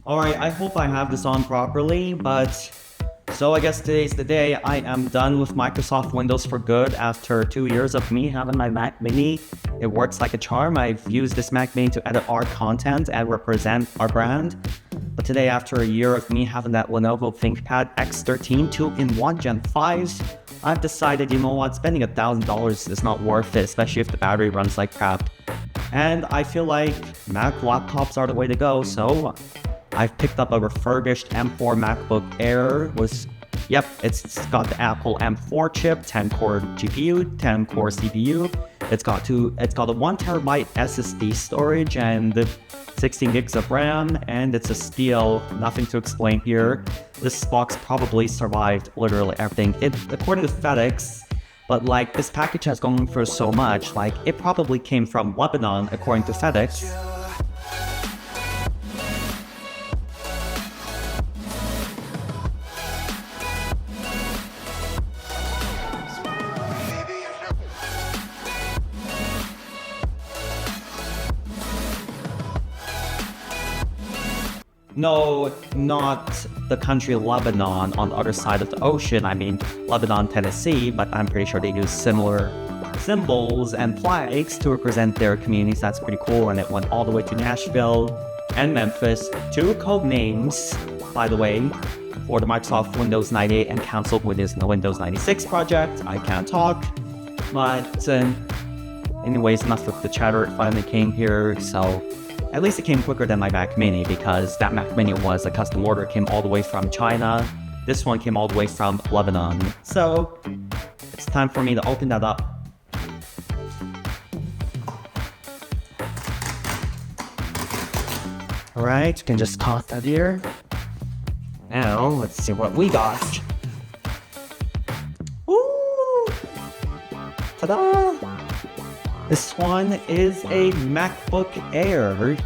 Alright, I hope I have this on properly, but so I guess today's the day. I am done with Microsoft Windows for good after 2 years of me having my Mac Mini. It works like a charm. I've used this Mac Mini to edit our content and represent our brand. But today, after a year of me having that Lenovo ThinkPad X13 2-in-1 Gen 5, I've decided, you know what, spending $1,000 is not worth it, especially if the battery runs like crap. And I feel like Mac laptops are the way to go, so I've picked up a refurbished M4 MacBook Air it's got the Apple M4 chip, 10-core GPU, 10-core CPU. It's got a 1TB SSD storage and 16 gigs of RAM, and it's a steal. Nothing to explain here. This box probably survived literally everything. According to FedEx, but like this package has gone for so much, like it probably came from Lebanon, according to FedEx. No, not the country Lebanon on the other side of the ocean. I mean, Lebanon, Tennessee, but I'm pretty sure they use similar symbols and flags to represent their communities. That's pretty cool. And it went all the way to Nashville and Memphis. 2 code names, by the way, for the Microsoft Windows 98 and canceled Windows 96 project. I can't talk. But anyways, enough of the chatter. It finally came here, so at least it came quicker than my Mac Mini, because that Mac Mini was a custom order. It came all the way from China. This one came all the way from Lebanon. So it's time for me to open that up. Alright, you can just toss that here. Now, let's see what we got. Ooh! Ta-da! This one is a MacBook Air.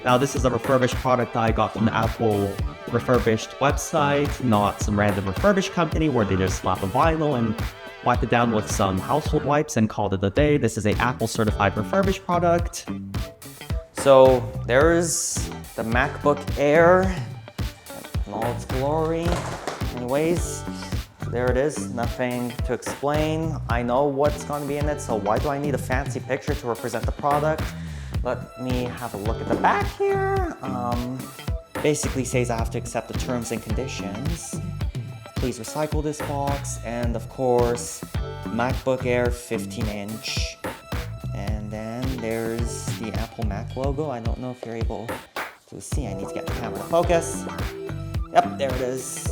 Now, this is a refurbished product I got from the Apple Refurbished website, not some random refurbished company where they just slap a vinyl and wipe it down with some household wipes and called it a day. This is a Apple certified refurbished product. So there's the MacBook Air in all its glory. Anyways, there it is, nothing to explain. I know what's going to be in it, so why do I need a fancy picture to represent the product? Let me have a look at the back here. Basically says I have to accept the terms and conditions. Please recycle this box, and of course, MacBook Air 15-inch. And then there's the Apple Mac logo. I don't know if you're able to see. I need to get the camera to focus. Yep, there it is.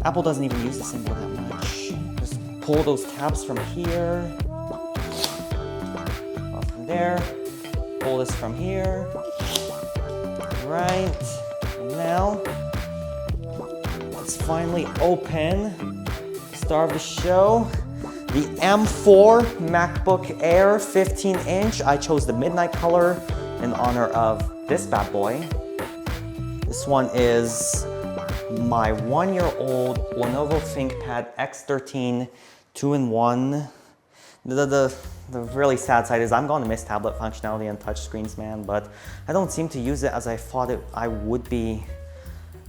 Apple doesn't even use the symbol that much. Just pull those tabs from here. Off from there. Pull this from here. Right. And now, let's finally open, star of the show, the M4 MacBook Air 15-inch. I chose the midnight color in honor of this bad boy. This one is my 1-year-old Lenovo ThinkPad X13 2-in-1. The really sad side is I'm going to miss tablet functionality and touchscreens, man, but I don't seem to use it as I thought I would be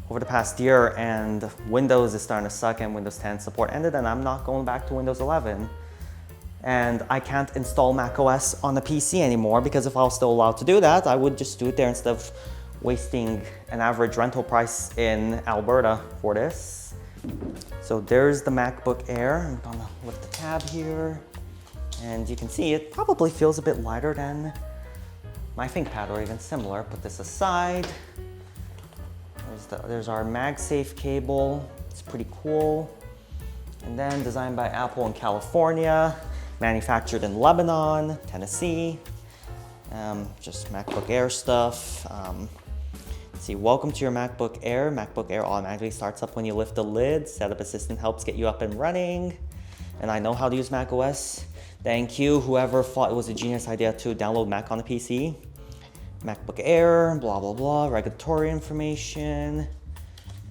over the past year, and Windows is starting to suck and Windows 10 support ended, and I'm not going back to Windows 11. And I can't install macOS on a PC anymore, because if I was still allowed to do that, I would just do it there instead of wasting an average rental price in Alberta for this. So there's the MacBook Air. I'm gonna lift the tab here, and you can see it probably feels a bit lighter than my ThinkPad, or even similar. Put this aside. There's our MagSafe cable. It's pretty cool. And then designed by Apple in California, manufactured in Lebanon, Tennessee. Just MacBook Air stuff. Let's see, welcome to your MacBook Air. MacBook Air automatically starts up when you lift the lid. Setup assistant helps get you up and running. And I know how to use macOS. Thank you, whoever thought it was a genius idea to download Mac on a PC. MacBook Air, blah, blah, blah, regulatory information.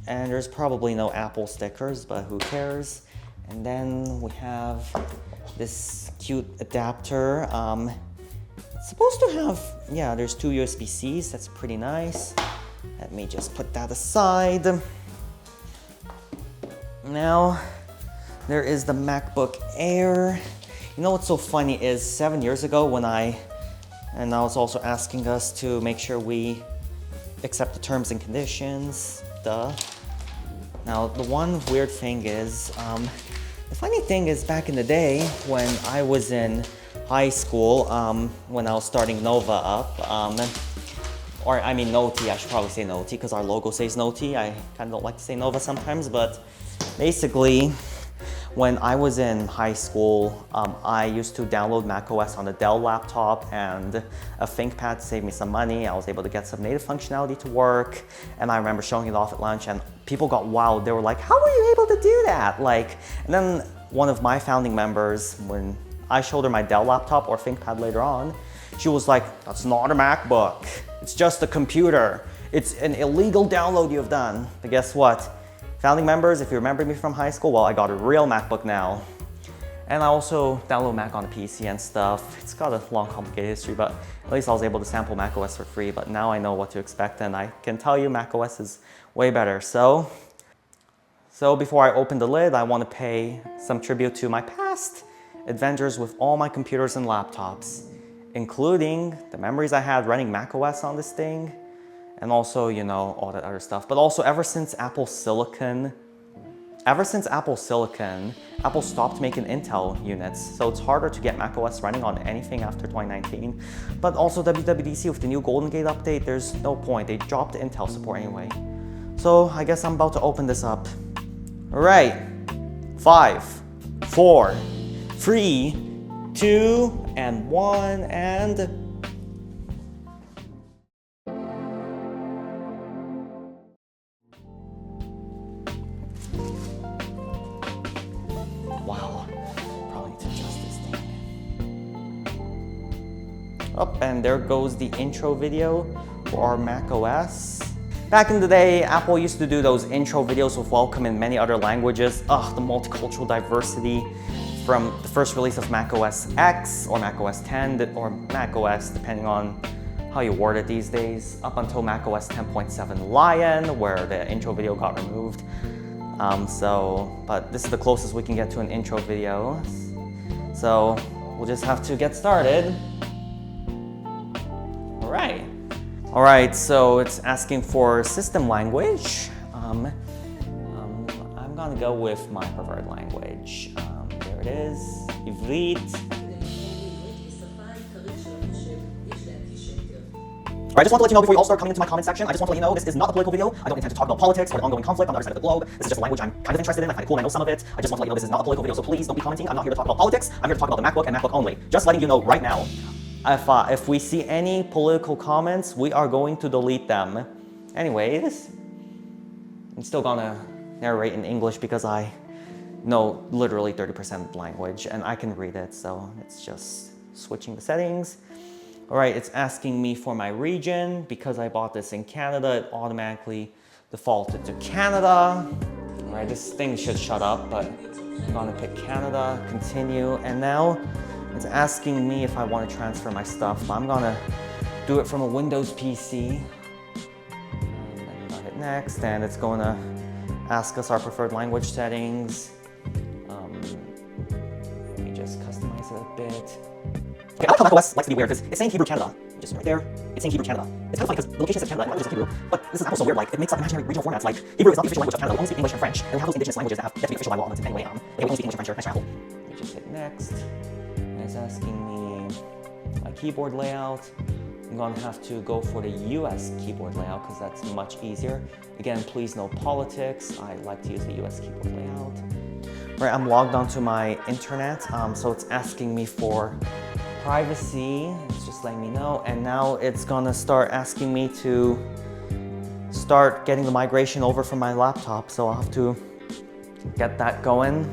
And there's probably no Apple stickers, but who cares? And then we have this cute adapter. It's supposed to have, yeah, there's 2 USB-Cs, that's pretty nice. Let me just put that aside. Now, there is the MacBook Air. You know what's so funny is 7 years ago when I was also asking us to make sure we accept the terms and conditions, duh. Now, the one weird thing is, the funny thing is back in the day when I was in high school, when I was starting Nova up, or I mean Noti, I should probably say Noti because our logo says Noti. I kind of don't like to say Nova sometimes, but basically, when I was in high school, I used to download macOS on a Dell laptop and a ThinkPad saved me some money. I was able to get some native functionality to work, and I remember showing it off at lunch and people got wowed. They were like, how were you able to do that? And then one of my founding members, when I showed her my Dell laptop or ThinkPad later on, she was like, that's not a MacBook. It's just a computer. It's an illegal download you've done. But guess what? Founding members, if you remember me from high school, well, I got a real MacBook now. And I also download Mac on a PC and stuff. It's got a long, complicated history, but at least I was able to sample macOS for free. But now I know what to expect, and I can tell you macOS is way better. So before I open the lid, I want to pay some tribute to my past adventures with all my computers and laptops, including the memories I had running macOS on this thing, and also, you know, all that other stuff. But also, ever since Apple Silicon, Apple stopped making Intel units, so it's harder to get macOS running on anything after 2019. But also WWDC with the new Golden Gate update, there's no point. They dropped Intel support anyway. So I guess I'm about to open this up. All right, 5, 4, 3, 2, and 1, and... Wow, probably need to adjust this thing. Oh, and there goes the intro video for our macOS. Back in the day, Apple used to do those intro videos with welcome in many other languages. Ugh, the multicultural diversity from the first release of macOS X or macOS 10 or macOS, depending on how you word it these days, up until macOS 10.7 Lion, where the intro video got removed. But this is the closest we can get to an intro video. So we'll just have to get started. All right, so it's asking for system language. I'm gonna go with my preferred language. There it is, Ivrit. I just want to let you know before you all start coming into my comment section, I just want to let you know this is not a political video. I don't intend to talk about politics or the ongoing conflict on the other side of the globe. This is just a language I'm kind of interested in. I find it cool and I know some of it. I just want to let you know this is not a political video, so please don't be commenting. I'm not here to talk about politics. I'm here to talk about the MacBook and MacBook only. Just letting you know right now. If we see any political comments, we are going to delete them. Anyways, I'm still gonna narrate in English because I know literally 30% of the language and I can read it, so it's just switching the settings. All right, it's asking me for my region. Because I bought this in Canada, it automatically defaulted to Canada. All right, this thing should shut up, but I'm gonna pick Canada, continue, and now it's asking me if I want to transfer my stuff. I'm gonna do it from a Windows PC. And then I'm gonna hit next, and it's gonna ask us our preferred language settings. Let me just customize it a bit. Okay, I like how macOS likes to be weird because it's saying Hebrew Canada. Just right there, it's saying Hebrew Canada. It's kind of funny because the location says Canada, and it's in Hebrew, but this is Apple so weird, like, it makes up imaginary regional formats, like, Hebrew is not the official language of Canada, we only speak English and French, and we have those indigenous languages that have to be official by law, and anyway, we only speak English and French here, nice try, Apple. Let me just hit next, and it's asking me my keyboard layout. I'm gonna have to go for the US keyboard layout because that's much easier. Again, please no politics, I like to use the US keyboard layout. Right, I'm logged onto my internet, so it's asking me for privacy, it's just letting me know, and now it's gonna start asking me to start getting the migration over from my laptop, so I'll have to get that going.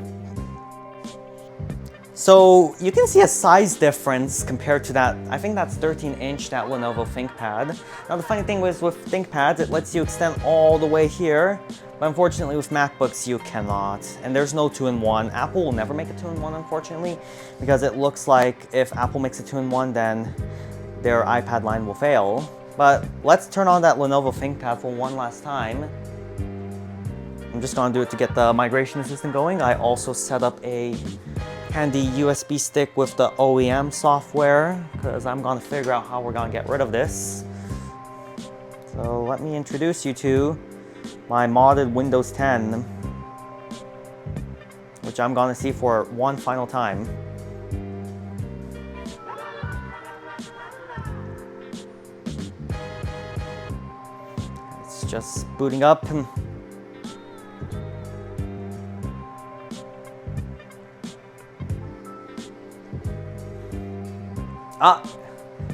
So you can see a size difference compared to that, I think that's 13-inch, that Lenovo ThinkPad. Now the funny thing is with ThinkPads, it lets you extend all the way here, but unfortunately with MacBooks you cannot. And there's no 2-in-1. Apple will never make a 2-in-1 unfortunately, because it looks like if Apple makes a 2-in-1 then their iPad line will fail. But let's turn on that Lenovo ThinkPad for one last time. I'm just gonna do it to get the migration assistant going. I also set up a handy USB stick with the OEM software because I'm gonna figure out how we're gonna get rid of this. So let me introduce you to my modded Windows 10, which I'm gonna see for one final time. It's just booting up.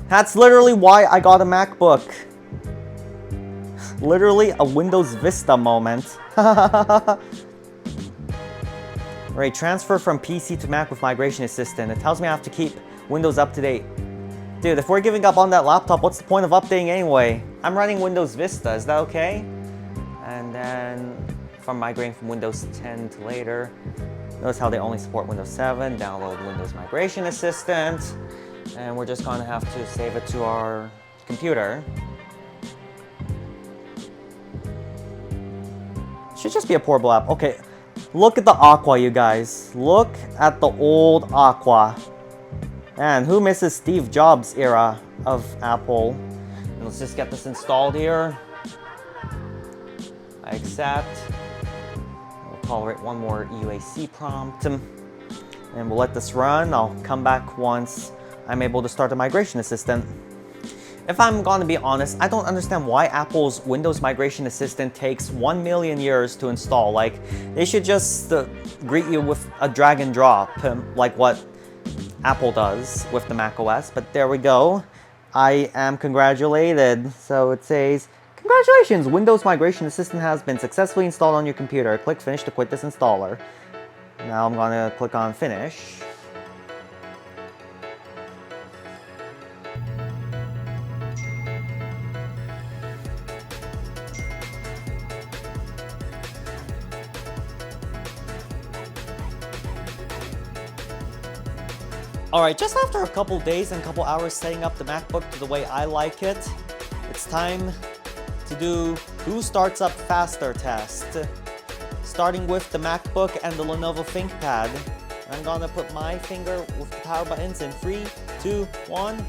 That's literally why I got a MacBook. Literally a Windows Vista moment. Right, transfer from PC to Mac with Migration Assistant. It tells me I have to keep Windows up to date. Dude, if we're giving up on that laptop, what's the point of updating anyway? I'm running Windows Vista, is that okay? And then from migrating from Windows 10 to later, notice how they only support Windows 7, download Windows Migration Assistant, and we're just gonna have to save it to our computer. Should just be a portable app. Okay, look at the Aqua, you guys. Look at the old Aqua. Man, who misses Steve Jobs' era of Apple? And let's just get this installed here. I accept. We'll tolerate one more UAC prompt. And we'll let this run. I'll come back once I'm able to start the Migration Assistant. If I'm gonna be honest, I don't understand why Apple's Windows Migration Assistant takes 1 million years to install. Like, they should just greet you with a drag and drop, like what Apple does with the macOS. But there we go. I am congratulated. So it says, congratulations, Windows Migration Assistant has been successfully installed on your computer. Click Finish to quit this installer. Now I'm gonna click on Finish. Alright, just after a couple days and a couple hours setting up the MacBook to the way I like it, it's time to do who starts up faster test. Starting with the MacBook and the Lenovo ThinkPad. I'm gonna put my finger with the power buttons in 3, 2, 1.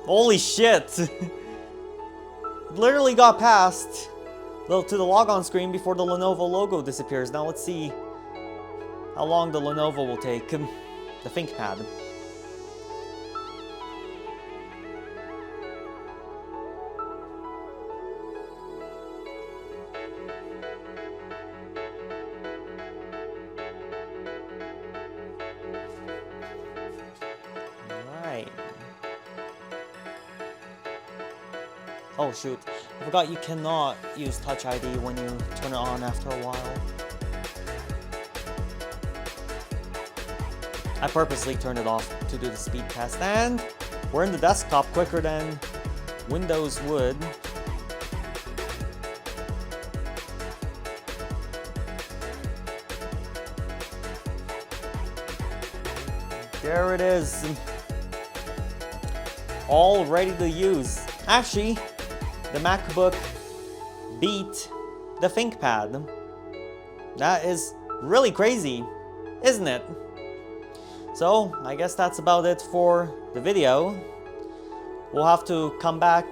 Holy shit! Literally got past to the logon screen before the Lenovo logo disappears. Now let's see how long the Lenovo will take. The ThinkPad. Alright. Oh shoot, I forgot you cannot use Touch ID when you turn it on after a while. I purposely turned it off to do the speed test, and we're in the desktop quicker than Windows would. There it is. All ready to use. Actually, the MacBook beat the ThinkPad. That is really crazy, isn't it? So, I guess that's about it for the video. We'll have to come back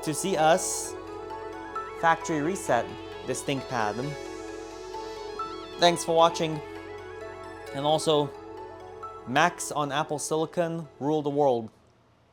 to see us factory reset this ThinkPad. Thanks for watching. And also, Macs on Apple Silicon rule the world.